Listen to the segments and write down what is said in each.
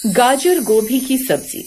गाजर गोभी की सब्जी।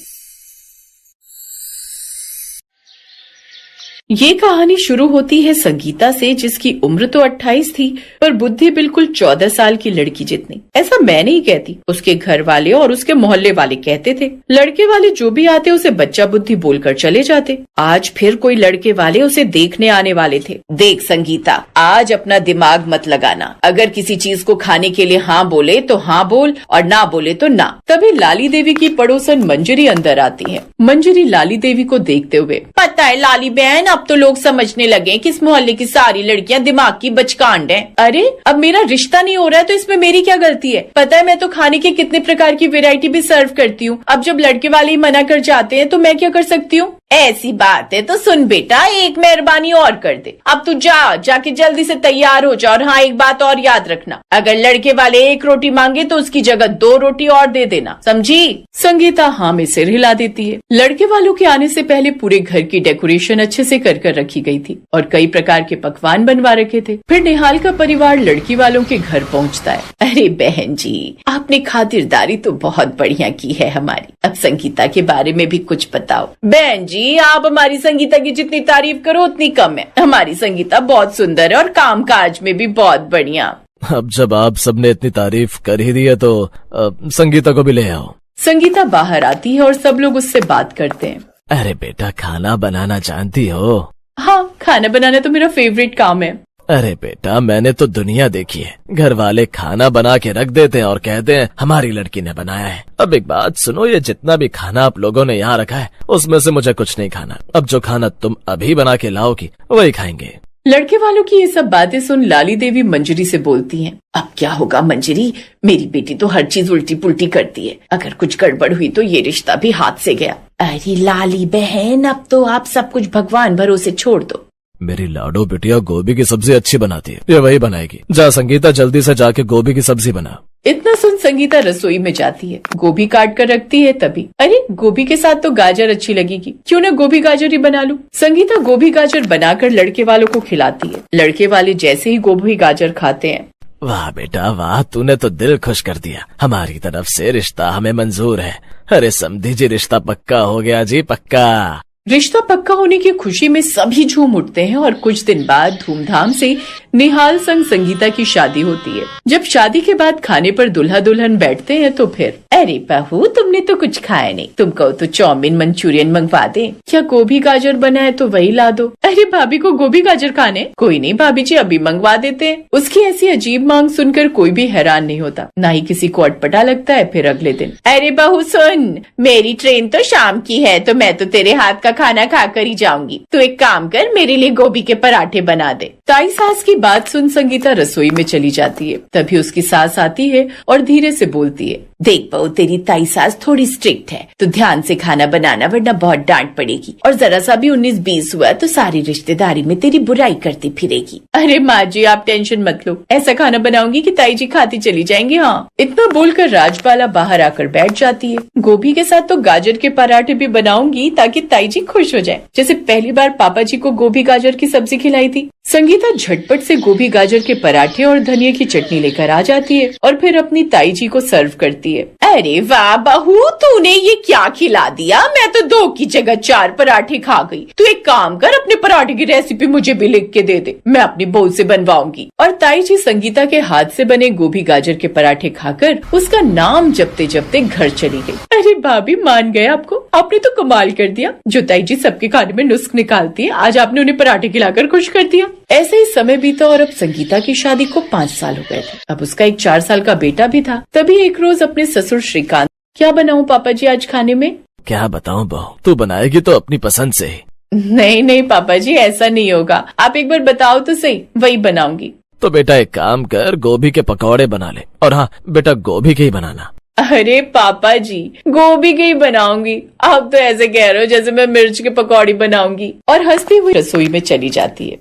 ये कहानी शुरू होती है संगीता से, जिसकी उम्र तो 28 थी पर बुद्धि बिल्कुल 14 साल की लड़की जितनी। ऐसा मैं नहीं कहती, उसके घर वाले और उसके मोहल्ले वाले कहते थे। लड़के वाले जो भी आते उसे बच्चा बुद्धि बोलकर चले जाते। आज फिर कोई लड़के वाले उसे देखने आने वाले थे। देख संगीता, आज अपना दिमाग मत लगाना। अगर किसी चीज को खाने के लिए हाँ बोले तो हाँ बोल और ना बोले तो ना। तभी लाली देवी की पड़ोसन मंजरी अंदर आती है। मंजरी लाली देवी को देखते हुए, पता है लाली बहन, अब तो लोग समझने लगे कि इस मोहल्ले की सारी लड़कियां दिमाग की बचकांड हैं। अरे अब मेरा रिश्ता नहीं हो रहा है तो इसमें मेरी क्या गलती है? पता है मैं तो खाने के कितने प्रकार की वैरायटी भी सर्व करती हूँ। अब जब लड़के वाले ही मना कर जाते हैं तो मैं क्या कर सकती हूँ? ऐसी बात है तो सुन बेटा, एक मेहरबानी और कर दे। अब तू जाके जल्दी से तैयार हो जा। और हाँ, एक बात और याद रखना, अगर लड़के वाले एक रोटी मांगे तो उसकी जगह 2 रोटी और दे देना, समझी? संगीता हाँ में सिर हिला देती है। लड़के वालों के आने से पहले पूरे घर की डेकोरेशन अच्छे से कर रखी गई थी और कई प्रकार के पकवान बनवा रखे थे। फिर निहाल का परिवार लड़की वालों के घर पहुंचता है। अरे बहन जी, आपने खातिरदारी तो बहुत बढ़िया की है हमारी। अब संगीता के बारे में भी कुछ बताओ। बहन जी, आप हमारी संगीता की जितनी तारीफ करो उतनी कम है। हमारी संगीता बहुत सुंदर है और काम काज में भी बहुत बढ़िया। अब जब आप सबने इतनी तारीफ कर ही दी है तो संगीता को भी ले आओ। संगीता बाहर आती है और सब लोग उससे बात करते हैं। अरे बेटा, खाना बनाना जानती हो? हाँ, खाना बनाना तो मेरा फेवरेट काम है। अरे बेटा, मैंने तो दुनिया देखी है। घर वाले खाना बना के रख देते हैं और कहते हैं हमारी लड़की ने बनाया है। अब एक बात सुनो, ये जितना भी खाना आप लोगों ने यहाँ रखा है उसमें से मुझे कुछ नहीं खाना। अब जो खाना तुम अभी बना के लाओगी वही खाएंगे। लड़के वालों की ये सब बातें सुन लाली देवी मंजरी से बोलती हैं, अब क्या होगा मंजरी, मेरी बेटी तो हर चीज उल्टी पुल्टी करती है। अगर कुछ गड़बड़ हुई तो ये रिश्ता भी हाथ से गया। अरे लाली बहन, अब तो आप सब कुछ भगवान भरोसे छोड़ दो। मेरी लाडो बिटिया गोभी की सब्जी अच्छी बनाती है, ये वही बनाएगी। जा संगीता, जल्दी से जाके गोभी की सब्जी बना। इतना सुन संगीता रसोई में जाती है, गोभी काट कर रखती है। तभी अरे गोभी के साथ तो गाजर अच्छी लगेगी, क्यों ना गोभी गाजर ही बना लूं। संगीता गोभी गाजर बनाकर लड़के वालों को खिलाती है। लड़के वाले जैसे ही गोभी गाजर खाते हैं, वाह बेटा वाह, तूने तो दिल खुश कर दिया। हमारी तरफ से रिश्ता हमें मंजूर है। अरे समधी जी, रिश्ता पक्का हो गया जी, पक्का। रिश्ता पक्का होने की खुशी में सभी झूम उठते हैं और कुछ दिन बाद धूमधाम से निहाल संग संगीता की शादी होती है। जब शादी के बाद खाने पर दुल्हा दुल्हन बैठते हैं तो फिर, अरे बहू तुमने तो कुछ खाया नहीं, तुम कहो तो चाउमीन मंचूरियन मंगवा दें, क्या गोभी गाजर बना है तो वही ला दो। अरे भाभी को गोभी गाजर खाने? कोई नहीं भाभी जी, अभी मंगवा देते हैं। उसकी ऐसी अजीब मांग सुनकर कोई भी हैरान नहीं होता, न ही किसी को अटपटा लगता है। फिर अगले दिन, अरे बहू सुन, मेरी ट्रेन तो शाम की है तो मैं तो तेरे हाथ का खाना खाकर ही जाऊंगी। तू एक काम कर, मेरे लिए गोभी के पराठे बना दे। ताई सास की बात सुन संगीता रसोई में चली जाती है। तभी उसकी सास आती है और धीरे से बोलती है, देख बहू, तेरी ताई सास थोड़ी स्ट्रिक्ट है तो ध्यान से खाना बनाना, वरना बहुत डांट पड़ेगी। और जरा सा भी 19-20 हुआ तो सारी रिश्तेदारी में तेरी बुराई करती फिरेगी। अरे माँ जी, आप टेंशन मत लो, ऐसा खाना बनाऊंगी कि ताई जी खाती चली जाएंगी। हाँ, इतना बोलकर राजबाला बाहर आकर बैठ जाती है। गोभी के साथ तो गाजर के पराठे भी बनाऊंगी ताकि ताई जी खुश हो जाए, जैसे पहली बार पापा जी को गोभी गाजर की सब्जी खिलाई थी। संगीता झटपट से गोभी गाजर के पराठे और धनिया की चटनी लेकर आ जाती है और फिर अपनी ताई जी को सर्व करती है। अरे वाह बहू, तूने ये क्या खिला दिया? मैं तो 2 की जगह 4 पराठे खा गई। तू एक काम कर, अपने पराठे की रेसिपी मुझे भी लिख के दे दे, मैं अपनी बहू से बनवाऊंगी। और ताई जी संगीता के हाथ से बने गोभी गाजर के पराठे खाकर उसका नाम जपते जपते घर चली गई। अरे भाभी, मान गए आपको, आपने तो कमाल कर दिया। जो ताई जी सबके खाने में नुस्ख निकालती है, आज आपने उन्हें पराठे खिलाकर खुश कर दिया। ऐसे ही समय बीता और अब संगीता की शादी को 5 साल हो गए थे। अब उसका एक 4 साल का बेटा भी था। तभी एक रोज अपने ससुर श्रीकांत, क्या बनाऊं पापा जी आज खाने में? क्या बताऊं बहू, तू बनाएगी तो अपनी पसंद से ही। नहीं नहीं पापा जी, ऐसा नहीं होगा, आप एक बार बताओ तो सही, वही बनाऊंगी। तो बेटा एक काम कर, गोभी के पकौड़े बना ले। और हाँ बेटा, गोभी के ही बनाना। अरे पापा जी, गोभी के ही बनाऊंगी। आप तो ऐसे कह रहे हो जैसे मैं मिर्च के पकौड़ी बनाऊंगी। और हंसती हुई रसोई में चली जाती है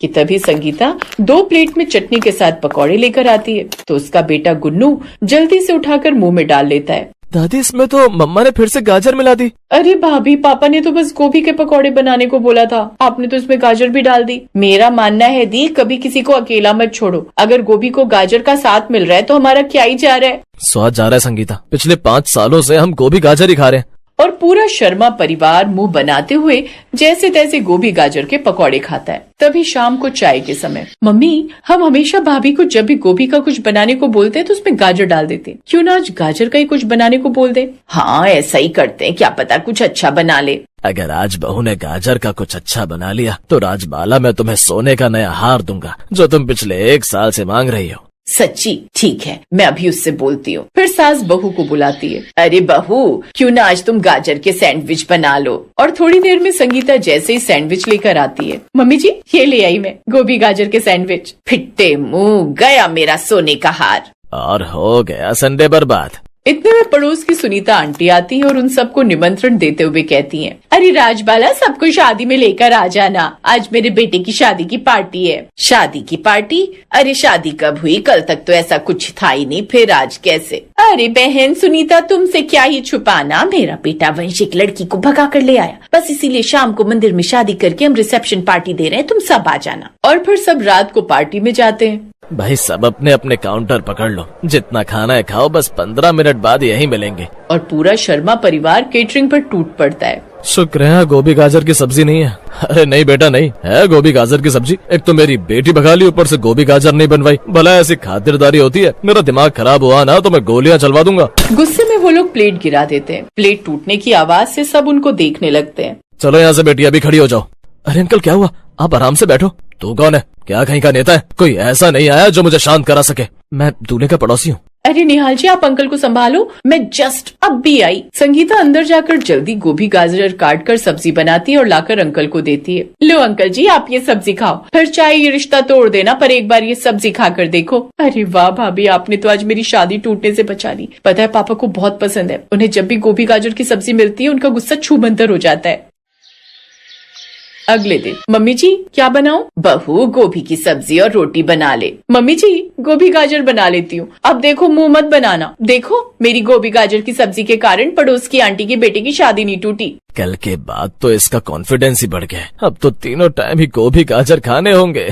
कि तभी संगीता 2 प्लेट में चटनी के साथ पकौड़े लेकर आती है तो उसका बेटा गुन्नू जल्दी से उठाकर मुंह में डाल लेता है। दादी इसमें तो मम्मा ने फिर से गाजर मिला दी। अरे भाभी, पापा ने तो बस गोभी के पकौड़े बनाने को बोला था, आपने तो इसमें गाजर भी डाल दी। मेरा मानना है दी, कभी किसी को अकेला मत छोड़ो। अगर गोभी को गाजर का साथ मिल रहा है तो हमारा क्या ही जा रहा है। स्वाद जा रहा है संगीता, पिछले 5 सालों से हम गोभी गाजर ही खा रहे हैं। और पूरा शर्मा परिवार मुंह बनाते हुए जैसे तैसे गोभी गाजर के पकौड़े खाता है। तभी शाम को चाय के समय, मम्मी हम हमेशा भाभी को जब भी गोभी का कुछ बनाने को बोलते हैं तो उसमें गाजर डाल देते हैं, क्यों ना आज गाजर का ही कुछ बनाने को बोल दे। हाँ ऐसा ही करते हैं, क्या पता कुछ अच्छा बना ले। अगर आज बहू ने गाजर का कुछ अच्छा बना लिया तो राजबाला मैं तुम्हें सोने का नया हार दूंगा, जो तुम पिछले 1 साल से मांग रही हो। सच्ची? ठीक है, मैं अभी उससे बोलती हूँ। फिर सास बहू को बुलाती है। अरे बहू, क्यों ना आज तुम गाजर के सैंडविच बना लो। और थोड़ी देर में संगीता जैसे ही सैंडविच लेकर आती है, मम्मी जी ये ले आई मैं गोभी गाजर के सैंडविच। फिट्टे मुंह, गया मेरा सोने का हार। और हो गया संडे बर्बाद। इतने में पड़ोस की सुनीता आंटी आती है और उन सबको निमंत्रण देते हुए कहती हैं, अरे राजबाला सबको शादी में लेकर आ जाना, आज मेरे बेटे की शादी की पार्टी है। शादी की पार्टी? अरे शादी कब हुई, कल तक तो ऐसा कुछ था ही नहीं, फिर आज कैसे? अरे बहन सुनीता, तुमसे क्या ही छुपाना, मेरा बेटा वंश एक लड़की को भगा कर ले आया, बस इसीलिए शाम को मंदिर में शादी करके हम रिसेप्शन पार्टी दे रहे हैं, तुम सब आ जाना। और फिर सब रात को पार्टी में जाते हैं। भाई सब अपने अपने काउंटर पकड़ लो, जितना खाना है खाओ, बस 15 मिनट बाद यहीं मिलेंगे। और पूरा शर्मा परिवार केटरिंग पर टूट पड़ता है। शुक्र है गोभी गाजर की सब्जी नहीं है। अरे नहीं बेटा नहीं है गोभी गाजर की सब्जी, एक तो मेरी बेटी भगा ली, ऊपर से गोभी गाजर नहीं बनवाई। भला ऐसी खातिरदारी होती है? मेरा दिमाग खराब हुआ ना तो मैं गोलियां चलवा दूंगा। गुस्से में वो लोग प्लेट गिरा देते हैं। प्लेट टूटने की आवाज से सब उनको देखने लगते हैं। चलो यहाँ से बेटी अभी खड़ी हो जाओ। अरे अंकल क्या हुआ, आप आराम से बैठो। तू कौन है, क्या कहीं का नेता है? कोई ऐसा नहीं आया जो मुझे शांत करा सके। मैं दूल्हे का पड़ोसी हूँ। अरे निहाल जी आप अंकल को संभालो, मैं जस्ट अब भी आई। संगीता अंदर जाकर जल्दी गोभी गाजर काट कर सब्जी बनाती है और लाकर अंकल को देती है। लो अंकल जी आप ये सब्जी खाओ, फिर चाहे ये रिश्ता तोड़ देना, पर एक बार ये सब्जी खाकर देखो। अरे वाह भाभी, आपने तो आज मेरी शादी टूटने से बचा ली। पता है पापा को बहुत पसंद है, उन्हें जब भी गोभी गाजर की सब्जी मिलती है उनका गुस्सा छूमंतर हो जाता है। अगले दिन, मम्मी जी क्या बनाऊं? बहू गोभी की सब्जी और रोटी बना ले। मम्मी जी गोभी गाजर बना लेती हूँ। अब देखो मुंह मत बनाना, देखो मेरी गोभी गाजर की सब्जी के कारण पड़ोस की आंटी के बेटे की शादी नहीं टूटी। कल के बाद तो इसका कॉन्फिडेंस ही बढ़ गया, अब तो तीनों टाइम ही गोभी गाजर खाने होंगे।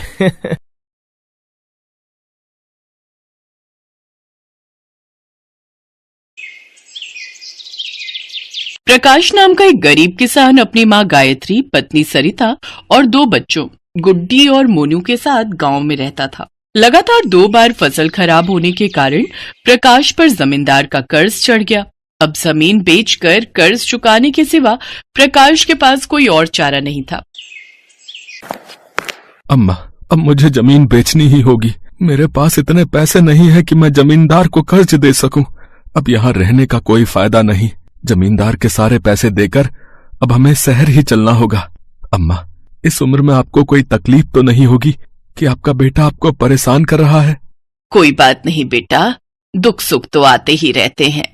प्रकाश नाम का एक गरीब किसान अपनी माँ गायत्री, पत्नी सरिता और 2 बच्चों गुड्डी और मोनू के साथ गांव में रहता था। लगातार 2 बार फसल खराब होने के कारण प्रकाश पर जमींदार का कर्ज चढ़ गया। अब जमीन बेचकर कर्ज चुकाने के सिवा प्रकाश के पास कोई और चारा नहीं था। अम्मा, अब मुझे जमीन बेचनी ही होगी। मेरे पास इतने पैसे नहीं है कि मैं जमींदार को कर्ज दे सकूं। अब यहाँ रहने का कोई फायदा नहीं। जमींदार के सारे पैसे देकर अब हमें शहर ही चलना होगा। अम्मा, इस उम्र में आपको कोई तकलीफ तो नहीं होगी कि आपका बेटा आपको परेशान कर रहा है? कोई बात नहीं बेटा, दुख सुख तो आते ही रहते हैं।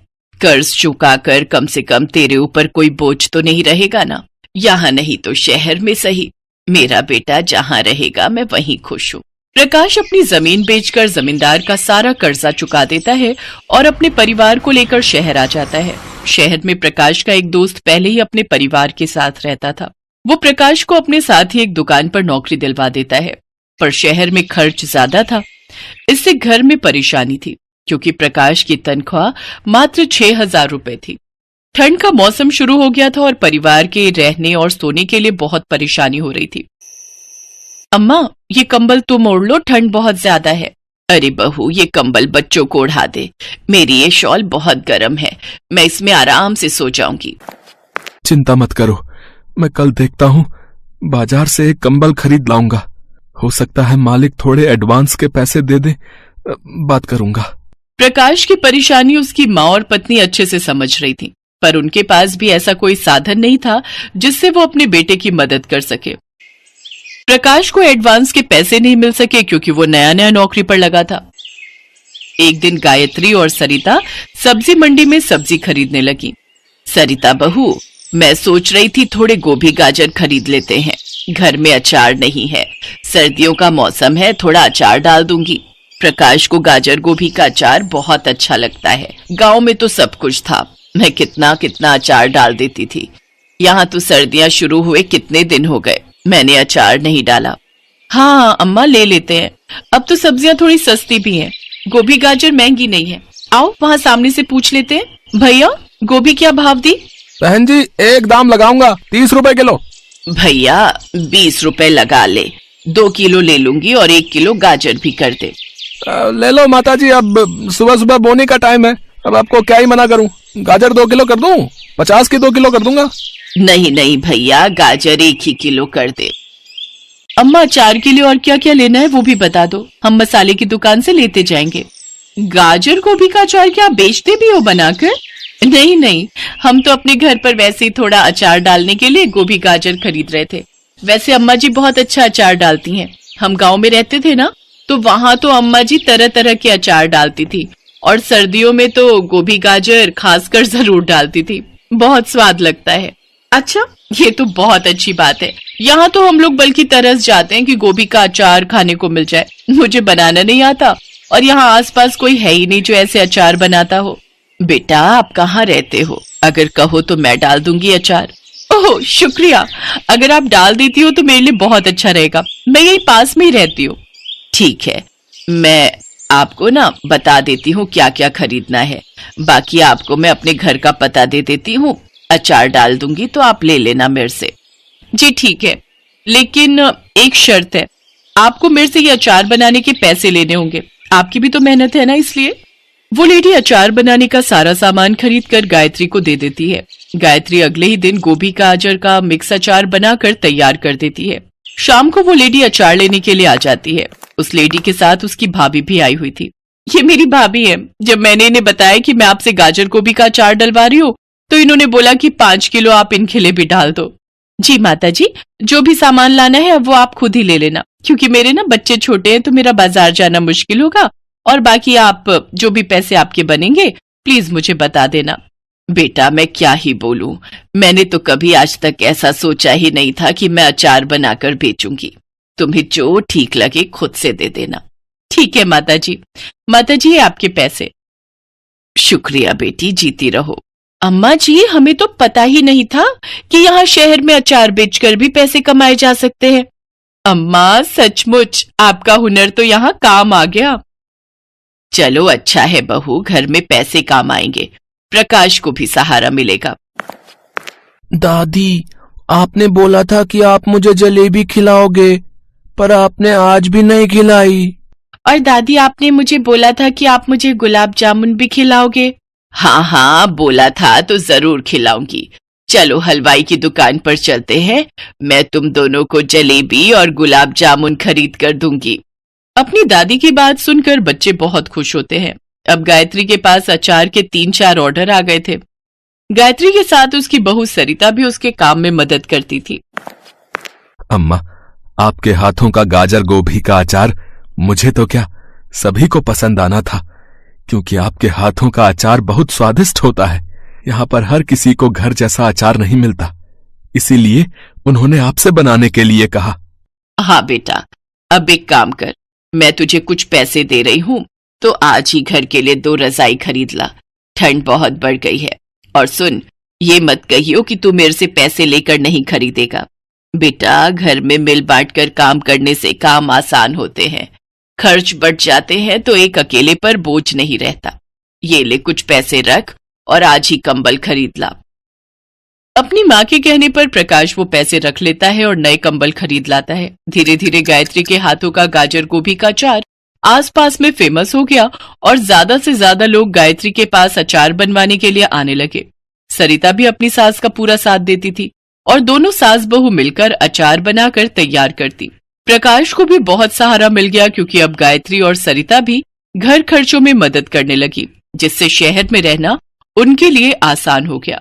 कर्ज चुकाकर कम से कम तेरे ऊपर कोई बोझ तो नहीं रहेगा ना। यहाँ नहीं तो शहर में सही, मेरा बेटा जहाँ रहेगा मैं वहीं खुश हूँ। प्रकाश अपनी जमीन बेचकर जमींदार का सारा कर्जा चुका देता है और अपने परिवार को लेकर शहर आ जाता है। शहर में प्रकाश का एक दोस्त पहले ही अपने परिवार के साथ रहता था। वो प्रकाश को अपने साथ ही एक दुकान पर नौकरी दिलवा देता है, पर शहर में खर्च ज्यादा था। इससे घर में परेशानी थी, क्योंकि प्रकाश की तनख्वाह मात्र 6,000 रुपए थी। ठंड का मौसम शुरू हो गया था और परिवार के रहने और सोने के लिए बहुत परेशानी हो रही थी। अम्मा ये कंबल तुम ओढ़ लो, ठंड बहुत ज्यादा है। अरे बहू ये कंबल बच्चों को ओढ़ा दे, मेरी ये शॉल बहुत गर्म है, मैं इसमें आराम से सो जाऊंगी। चिंता मत करो, मैं कल देखता हूँ, बाजार से एक कंबल खरीद लाऊंगा। हो सकता है मालिक थोड़े एडवांस के पैसे दे दे, बात करूंगा। प्रकाश की परेशानी उसकी माँ और पत्नी अच्छे से समझ रही थी, पर उनके पास भी ऐसा कोई साधन नहीं था जिससे वो अपने बेटे की मदद कर सके। प्रकाश को एडवांस के पैसे नहीं मिल सके क्योंकि वो नया नया नौकरी पर लगा था। एक दिन गायत्री और सरिता सब्जी मंडी में सब्जी खरीदने लगी। सरिता बहू, मैं सोच रही थी थोड़े गोभी गाजर खरीद लेते हैं, घर में अचार नहीं है, सर्दियों का मौसम है, थोड़ा अचार डाल दूंगी। प्रकाश को गाजर गोभी का अचार बहुत अच्छा लगता है, गांव में तो सब कुछ था, मैं कितना कितना अचार डाल देती थी। यहाँ तो सर्दियां शुरू हुए कितने दिन हो गए, मैंने अचार नहीं डाला। हाँ अम्मा, ले लेते हैं। अब तो सब्जियां थोड़ी सस्ती भी हैं, गोभी गाजर महंगी नहीं है। आओ वहाँ सामने से पूछ लेते हैं। भैया, गोभी क्या भाव दी? बहन जी, एक दाम लगाऊंगा, 30 रुपए किलो। भैया 20 रुपए लगा ले, 2 किलो ले लूंगी और 1 किलो गाजर भी कर दे। ले लो माता जी, अब सुबह सुबह बोने का टाइम है, अब आपको क्या ही मना करूं। गाजर 2 किलो कर दूं, 50 की 2 किलो कर दूंगा। नहीं नहीं भैया, गाजर 1 ही किलो कर दे। अम्मा अचार के लिए और क्या क्या लेना है वो भी बता दो, हम मसाले की दुकान से लेते जाएंगे। गाजर गोभी का अचार क्या बेचते भी हो बनाकर? नहीं नहीं, हम तो अपने घर पर वैसे ही थोड़ा अचार डालने के लिए गोभी गाजर खरीद रहे थे। वैसे अम्मा जी बहुत अच्छा अचार डालती हैं। हम गांव में रहते थे ना, तो वहां तो अम्मा जी तरह तरह के अचार डालती थी और सर्दियों में तो गोभी गाजर खासकर जरूर डालती थी, बहुत स्वाद लगता है। अच्छा, ये तो बहुत अच्छी बात है। यहाँ तो हम लोग बल्कि तरस जाते हैं कि गोभी का अचार खाने को मिल जाए। मुझे बनाना नहीं आता और यहाँ आसपास कोई है ही नहीं जो ऐसे अचार बनाता हो। बेटा आप कहाँ रहते हो? अगर कहो तो मैं डाल दूंगी अचार। ओह शुक्रिया, अगर आप डाल देती हो तो मेरे लिए बहुत अच्छा रहेगा। मैं यही पास में ही रहती हूँ। ठीक है, मैं आपको ना बता देती हूँ क्या क्या खरीदना है, बाकी आपको मैं अपने घर का पता दे देती हूँ। अचार डाल दूंगी तो आप ले लेना मेरे से। जी ठीक है, लेकिन एक शर्त है, आपको मेरे से ये अचार बनाने के पैसे लेने होंगे। आपकी भी तो मेहनत है ना, इसलिए। वो लेडी अचार बनाने का सारा सामान खरीद कर गायत्री को दे देती है। गायत्री अगले ही दिन गोभी गाजर का मिक्स अचार बनाकर तैयार कर देती है। शाम को वो लेडी अचार लेने के लिए आ जाती है। उस लेडी के साथ उसकी भाभी भी आई हुई थी। ये मेरी भाभी है। जब मैंने इन्हें बताया कि मैं आपसे गाजर गोभी का अचार डलवा रही हूँ, तो इन्होंने बोला कि 5 किलो आप इनके लिए भी डाल दो। जी माता जी, जो भी सामान लाना है वो आप खुद ही ले लेना, क्योंकि मेरे ना बच्चे छोटे हैं तो मेरा बाजार जाना मुश्किल होगा। और बाकी आप जो भी पैसे आपके बनेंगे प्लीज मुझे बता देना। बेटा मैं क्या ही बोलूं, मैंने तो कभी आज तक ऐसा सोचा ही नहीं था कि मैं अचार बनाकर बेचूंगी। तुम्हें जो ठीक लगे खुद से दे देना। ठीक है माता जी। माता जी, ये आपके पैसे। शुक्रिया बेटी, जीती रहो। अम्मा जी, हमें तो पता ही नहीं था कि यहाँ शहर में अचार बेचकर भी पैसे कमाए जा सकते हैं। अम्मा सचमुच आपका हुनर तो यहाँ काम आ गया। चलो अच्छा है बहू, घर में पैसे काम आएंगे, प्रकाश को भी सहारा मिलेगा। दादी, आपने बोला था कि आप मुझे जलेबी खिलाओगे, पर आपने आज भी नहीं खिलाई। और दादी, आपने मुझे बोला था कि आप मुझे गुलाब जामुन भी खिलाओगे। हाँ हाँ, बोला था तो जरूर खिलाऊंगी। चलो हलवाई की दुकान पर चलते हैं, मैं तुम दोनों को जलेबी और गुलाब जामुन खरीद कर दूंगी। अपनी दादी की बात सुनकर बच्चे बहुत खुश होते हैं। अब गायत्री के पास अचार के 3-4 ऑर्डर आ गए थे। गायत्री के साथ उसकी बहू सरिता भी उसके काम में मदद करती थी। अम्मा, आपके हाथों का गाजर गोभी का अचार मुझे तो क्या सभी को पसंद आना था, क्योंकि आपके हाथों का अचार बहुत स्वादिष्ट होता है। यहाँ पर हर किसी को घर जैसा अचार नहीं मिलता, इसीलिए उन्होंने आपसे बनाने के लिए कहा। हाँ बेटा, अब एक काम कर, मैं तुझे कुछ पैसे दे रही हूँ, तो आज ही घर के लिए 2 रजाई खरीद ला, ठंड बहुत बढ़ गई है। और सुन, ये मत कहियो कि तू मेरे से पैसे लेकर नहीं खरीदेगा। बेटा, घर में मिल बांट कर काम करने से काम आसान होते हैं, खर्च बढ़ जाते हैं तो एक अकेले पर बोझ नहीं रहता। ये ले कुछ पैसे रख और आज ही कंबल खरीद ला। अपनी माँ के कहने पर प्रकाश वो पैसे रख लेता है और नए कंबल खरीद लाता है। धीरे धीरे गायत्री के हाथों का गाजर गोभी का अचार आसपास में फेमस हो गया और ज्यादा से ज्यादा लोग गायत्री के पास अचार बनवाने के लिए आने लगे। सरिता भी अपनी सास का पूरा साथ देती थी और दोनों सास बहू मिलकर अचार बनाकर तैयार करती। प्रकाश को भी बहुत सहारा मिल गया, क्योंकि अब गायत्री और सरिता भी घर खर्चों में मदद करने लगी, जिससे शहर में रहना उनके लिए आसान हो गया।